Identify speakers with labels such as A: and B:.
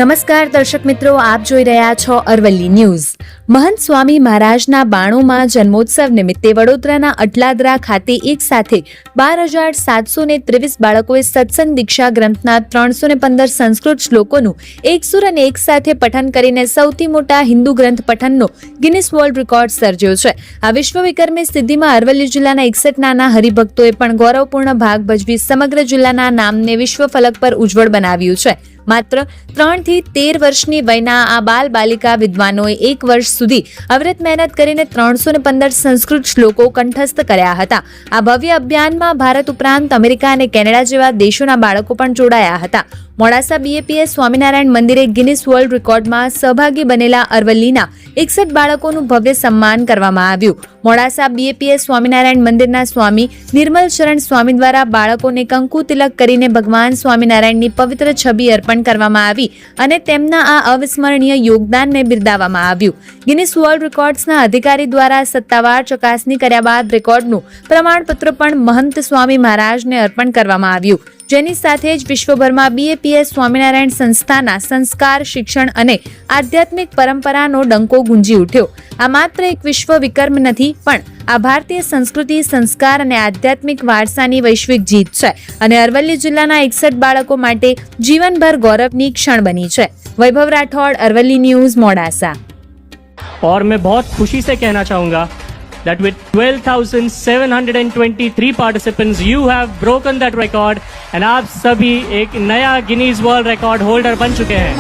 A: નમસ્કાર દર્શક મિત્રો, આપ જોઈ રહ્યા છો અરવલ્લી ન્યૂઝ. મહંત સ્વામી મહારાજના 92મા જન્મોત્સવ નિમિત્તે વડોદરાના અટલાદરા ખાતે એક સાથે 12,723 બાળકોએ સત્સંગ દીક્ષા ગ્રંથના 315 સંસ્કૃત શ્લોકોનું એક સુર અને એક સાથે પઠન કરીને સૌથી મોટા હિન્દુ ગ્રંથ પઠનનો ગિનિસ વર્લ્ડ રેકોર્ડ સર્જ્યો છે. આ વિશ્વ વિક્રમી સિદ્ધિમાં અરવલ્લી જિલ્લાના 61 નાના હરિભક્તોએ પણ ગૌરવપૂર્ણ ભાગ ભજવી સમગ્ર જિલ્લાના નામને વિશ્વ ફલક પર ઉજ્જવળ બનાવ્યું છે. માત્ર 3 થી 13 વર્ષની વયના આ બાલ બાલિકા વિદ્વાનોએ 1 વર્ષ સુધી અવિરત મહેનત કરીને 315 સંસ્કૃત શ્લોકો કંઠસ્થ કર્યા હતા. આ ભવ્ય અભિયાનમાં ભારત ઉપરાંત અમેરિકા અને કેનેડા જેવા દેશોના બાળકો પણ જોડાયા હતા. મોડાસા BAPS સ્વામિનારાયણ મંદિરે ગિનિસ વર્લ્ડ રેકોર્ડમાં સહભાગી બનેલા અરવલ્લીના 61 બાળકોનું ભવ્ય સન્માન કરવામાં આવ્યું. મોડાસા BAPS સ્વામિનારાયણ મંદિરના સ્વામી નિર્મલ શરણ સ્વામી દ્વારા બાળકોને કંકુ તિલક કરીને ભગવાન સ્વામિનારાયણની પવિત્ર છબી અર્પણ કરવામાં આવી અને તેમના આ અવિસ્મરણીય યોગદાનને બિરદાવવામાં આવ્યું. ગિનિસ વર્લ્ડ રેકોર્ડ્સના અધિકારી દ્વારા સત્તાવાર ચકાસણી કર્યા બાદ રેકોર્ડનું પ્રમાણપત્ર પણ મહંત સ્વામી મહારાજને અર્પણ કરવામાં આવ્યું, જેની સાથે જ વિશ્વભરમાં BAPS સ્વામિનારાયણ સંસ્થાના સંસ્કાર, શિક્ષણ અને આધ્યાત્મિક પરંપરાનો ડંકો ગુંજી ઉઠ્યો. આ માત્ર એક વિશ્વ વિક્રમ નથી, પણ આ ભારતીય સંસ્કૃતિ, સંસ્કાર અને આધ્યાત્મિક વારસાની વૈશ્વિક જીત છે અને અરવલ્લી જિલ્લાના 61 બાળકો માટે જીવનભર ગૌરવની ક્ષણ બની છે. વૈભવ રાઠોડ, અરવલ્લી ન્યૂઝ, મોડાસા.
B: और मैं बहुत खुशी से कहना चाहूँगा that with 12,723 participants you have broken that record and आप सभी एक नया गिनीज वर्ल्ड रिकॉर्ड होल्डर बन चुके हैं.